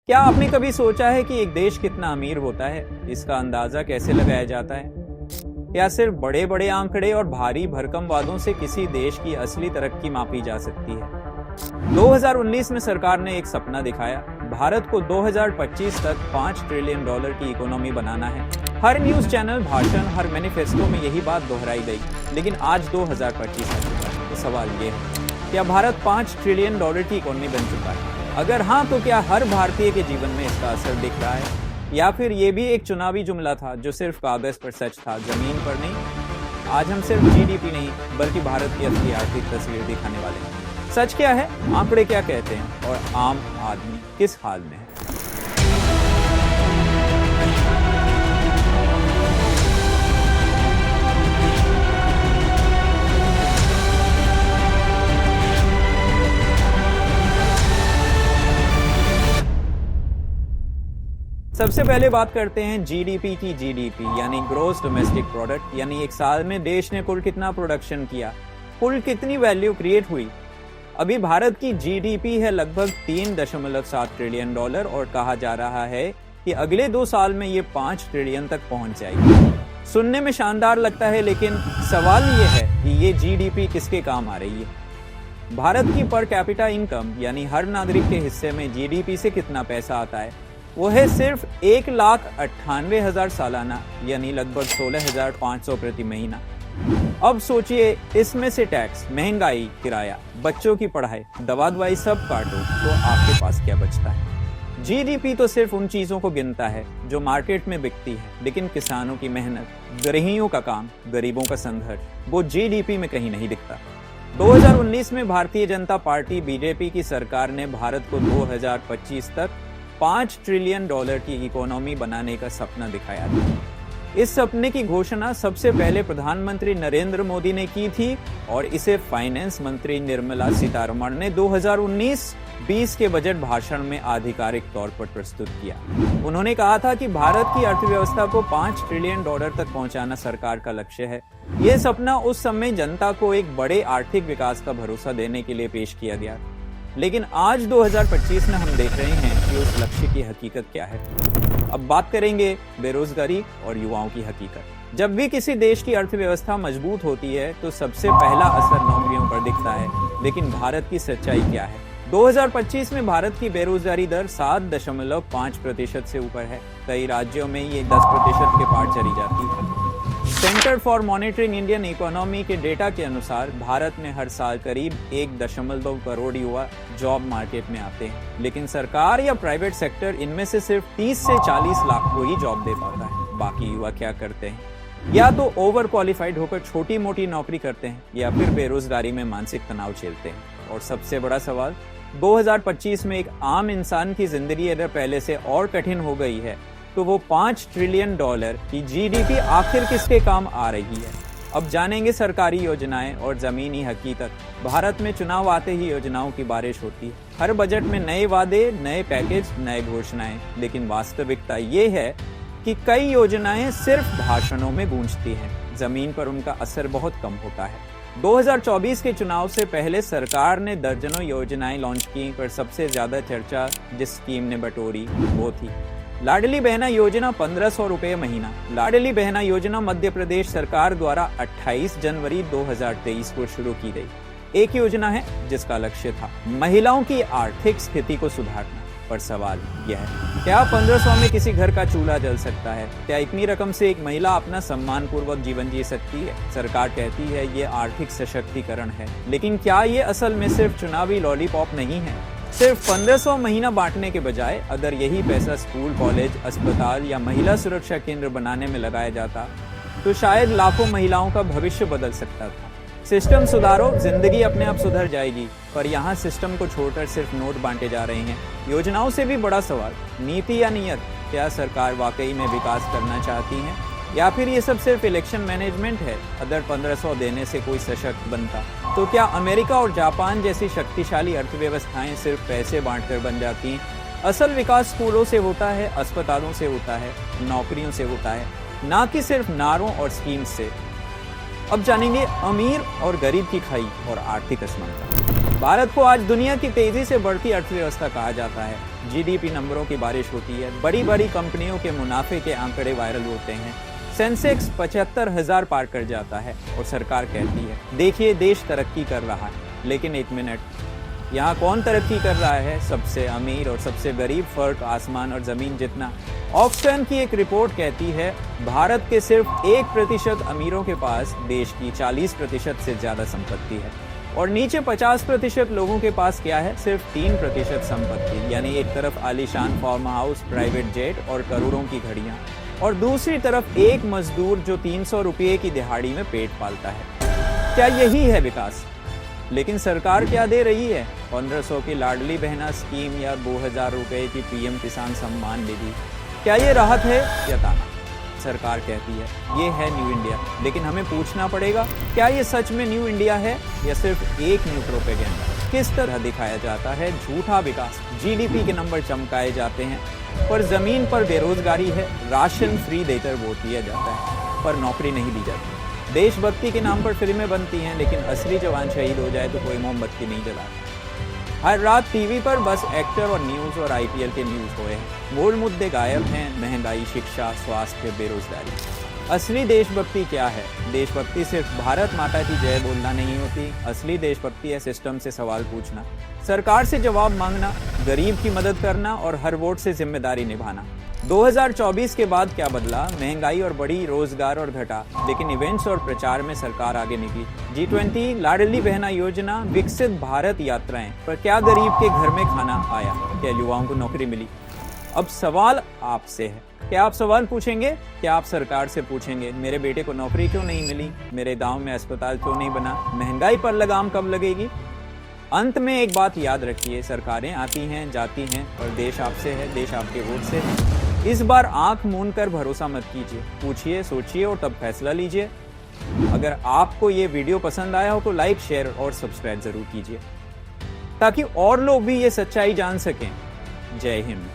क्या आपने कभी सोचा है कि एक देश कितना अमीर होता है? इसका अंदाजा कैसे लगाया जाता है? क्या सिर्फ बड़े बड़े आंकड़े और भारी भरकम वादों से किसी देश की असली तरक्की मापी जा सकती है? 2019 में सरकार ने एक सपना दिखाया। भारत को 2025 तक $5 ट्रिलियन की इकोनॉमी बनाना है। हर न्यूज चैनल, भाषण, हर मैनिफेस्टो में यही बात दोहराई गई। लेकिन आज 2025 आ चुका है। तो सवाल ये है, क्या भारत $5 ट्रिलियन की इकोनॉमी बन चुका है? अगर हाँ, तो क्या हर भारतीय के जीवन में इसका असर दिख रहा है, या फिर ये भी एक चुनावी जुमला था जो सिर्फ कागज पर सच था, जमीन पर नहीं? आज हम सिर्फ जीडीपी नहीं बल्कि भारत की असली आर्थिक तस्वीर दिखाने वाले हैं। सच क्या है, आंकड़े क्या कहते हैं और आम आदमी किस हाल में है। सबसे पहले बात करते हैं जीडीपी की। जीडीपी यानी ग्रॉस डोमेस्टिक प्रोडक्ट, यानी एक साल में देश ने कुल कितना प्रोडक्शन किया, कुल कितनी वैल्यू क्रिएट हुई। अभी भारत की जीडीपी है लगभग $3.7 ट्रिलियन और कहा जा रहा है कि अगले 2 साल में ये 5 ट्रिलियन तक पहुंच जाएगी। सुनने में शानदार लगता है, लेकिन सवाल ये है कि ये जीडीपी किसके काम आ रही है। भारत की पर कैपिटा इनकम यानी हर नागरिक के हिस्से में जीडीपी से कितना पैसा आता है, वो है सिर्फ 1,98,000 सालाना, यानी लगभग 16,500 प्रति महीना। अब सोचिए, इसमें से टैक्स, महंगाई, किराया, बच्चों की पढ़ाई, दवा दवाई सब काटो तो आपके पास क्या बचता है। जीडीपी तो सिर्फ उन चीजों को गिनता है जो मार्केट में बिकती है, लेकिन किसानों की मेहनत, गृहियों का काम, गरीबों का संघर्ष, वो जीडीपी में कहीं नहीं दिखता। 2019 में भारतीय जनता पार्टी बीजेपी की सरकार ने भारत को 2025 तक $5 ट्रिलियन की इकोनॉमी बनाने का सपना दिखाया था। इस सपने की घोषणा सबसे पहले प्रधानमंत्री नरेंद्र मोदी ने की थी और इसे फाइनेंस मंत्री निर्मला सीतारमण ने 2019-20 के बजट भाषण में आधिकारिक तौर पर प्रस्तुत किया। उन्होंने कहा था कि भारत की अर्थव्यवस्था को $5 ट्रिलियन तक पहुंचाना सरकार का लक्ष्य है। यह सपना उस समय जनता को एक बड़े आर्थिक विकास का भरोसा देने के लिए पेश किया गया। लेकिन आज 2025 में हम देख रहे हैं कि उस लक्ष्य की हकीकत क्या है। अब बात करेंगे बेरोजगारी और युवाओं की हकीकत। जब भी किसी देश की अर्थव्यवस्था मजबूत होती है तो सबसे पहला असर नौकरियों पर दिखता है, लेकिन भारत की सच्चाई क्या है। 2025 में भारत की बेरोजगारी दर 7.5% से ऊपर है। कई राज्यों में ये 10% के पार चली जाती है। Centre for monitoring Indian economy के डेटा के अनुसार भारत में हर साल करीब 1.2 करोड़ युवा जॉब मार्केट में आते हैं, लेकिन सरकार या प्राइवेट सेक्टर इनमें से सिर्फ 30 से 40 लाख को ही जॉब दे पाता है। बाकी युवा क्या करते हैं? या तो ओवर क्वालिफाइड होकर छोटी मोटी नौकरी करते हैं, या फिर बेरोजगारी में मानसिक तनाव झेलते हैं। और सबसे बड़ा सवाल, 2025 में एक आम इंसान की जिंदगी अगर पहले से और कठिन हो गई है, तो वो $5 ट्रिलियन की जीडीपी आखिर किसके काम आ रही है। अब जानेंगे सरकारी योजनाएं और जमीनी हकीकत। भारत में चुनाव आते ही योजनाओं की बारिश होती है। हर बजट में नए वादे, नए पैकेज, नए घोषणाएं, लेकिन वास्तविकता ये है कि कई योजनाएं सिर्फ भाषणों में गूंजती हैं, जमीन पर उनका असर बहुत कम होता है। 2024 के चुनाव से पहले सरकार ने दर्जनों योजनाएं लॉन्च की, पर सबसे ज्यादा चर्चा जिस स्कीम ने बटोरी वो थी लाडली बहना योजना। 1,500 रुपए महीना। लाडली बहना योजना मध्य प्रदेश सरकार द्वारा 28 जनवरी 2023 को शुरू की गई। एक योजना है जिसका लक्ष्य था महिलाओं की आर्थिक स्थिति को सुधारना। पर सवाल यह है, क्या 1,500 में किसी घर का चूल्हा जल सकता है? क्या इतनी रकम से एक महिला अपना सम्मानपूर्वक जीवन जी सकती है? सरकार कहती है ये आर्थिक सशक्तिकरण है, लेकिन क्या ये असल में सिर्फ चुनावी लॉलीपॉप नहीं है? सिर्फ 1,500 महीना बांटने के बजाय अगर यही पैसा स्कूल, कॉलेज, अस्पताल या महिला सुरक्षा केंद्र बनाने में लगाया जाता तो शायद लाखों महिलाओं का भविष्य बदल सकता था। सिस्टम सुधारो, जिंदगी अपने आप सुधर जाएगी। पर यहाँ सिस्टम को छोड़कर सिर्फ नोट बांटे जा रहे हैं। योजनाओं से भी बड़ा सवाल, नीति या नीयत। क्या सरकार वाकई में विकास करना चाहती है, या फिर ये सब सिर्फ इलेक्शन मैनेजमेंट है? अगर 1,500 देने से कोई सशक्त बनता तो क्या अमेरिका और जापान जैसी शक्तिशाली अर्थव्यवस्थाएं सिर्फ पैसे बांटकर बन जाती? असल विकास स्कूलों से होता है, अस्पतालों से होता है, नौकरियों से होता है, ना कि सिर्फ नारों और स्कीम्स से। अब जानेंगे अमीर और गरीब की खाई और आर्थिक असमानता। भारत को आज दुनिया की तेजी से बढ़ती अर्थव्यवस्था कहा जाता है। जीडीपी नंबरों की बारिश होती है, बड़ी बड़ी कंपनियों के मुनाफे के आंकड़े वायरल होते हैं, सेंसेक्स 75,000 पार कर जाता है और सरकार कहती है देखिए देश तरक्की कर रहा है। लेकिन एक मिनट, यहाँ कौन तरक्की कर रहा है? सबसे अमीर और सबसे गरीब फर्क आसमान और जमीन जितना। ऑक्सफैम की एक रिपोर्ट कहती है भारत के सिर्फ 1% अमीरों के पास देश की 40% से ज्यादा संपत्ति है और नीचे 50% लोगों के पास क्या है? सिर्फ 3% संपत्ति। यानी एक तरफ आलीशान फार्म हाउस, प्राइवेट जेट और करोड़ों की घड़ियां, और दूसरी तरफ एक मजदूर जो 300 रुपये की दिहाड़ी में पेट पालता है। क्या यही है विकास? लेकिन सरकार क्या दे रही है? 1500 की लाडली बहना स्कीम या 2000 रुपये की पीएम किसान सम्मान निधि। क्या ये राहत है या ताना? सरकार कहती है ये है न्यू इंडिया, लेकिन हमें पूछना पड़ेगा क्या ये सच में न्यू इंडिया है या सिर्फ एक न्यू प्रोपेगेंडा? किस तरह दिखाया जाता है झूठा विकास? जीडीपी के नंबर चमकाए जाते हैं पर जमीन पर बेरोजगारी है, राशन फ्री देकर वोट दिया जाता है पर नौकरी नहीं दी जाती। देशभक्ति के नाम पर फिल्में बनती हैं लेकिन असली जवान शहीद हो जाए तो कोई मोमबत्ती नहीं जलाता। हर रात टीवी पर बस एक्टर और न्यूज़ और आईपीएल के न्यूज़ हुए हैं। मूल मुद्दे गायब हैं, महंगाई, शिक्षा, स्वास्थ्य, बेरोजगारी। असली देशभक्ति क्या है? देशभक्ति सिर्फ भारत माता की जय बोलना नहीं होती। असली देशभक्ति है सिस्टम से सवाल पूछना, सरकार से जवाब मांगना, गरीब की मदद करना और हर वोट से जिम्मेदारी निभाना। 2024 के बाद क्या बदला? महंगाई और बढ़ी, रोजगार और घटा, लेकिन इवेंट्स और प्रचार में सरकार आगे निकली। G20, लाडली बहना योजना, विकसित भारत यात्राएं, पर क्या गरीब के घर में खाना आया? क्या युवाओं को नौकरी मिली? अब सवाल आपसे है, क्या आप सवाल पूछेंगे? क्या आप सरकार से पूछेंगे मेरे बेटे को नौकरी क्यों नहीं मिली? मेरे गांव में अस्पताल क्यों नहीं बना? महंगाई पर लगाम कब लगेगी? अंत में एक बात याद रखिए, सरकारें आती हैं जाती हैं और देश आपसे है, देश आपके वोट से है। इस बार आंख मूंद कर भरोसा मत कीजिए, पूछिए, सोचिए और तब फैसला लीजिए। अगर आपको ये वीडियो पसंद आया हो तो लाइक, शेयर और सब्सक्राइब जरूर कीजिए ताकि और लोग भी ये सच्चाई जान सकें। जय हिंद।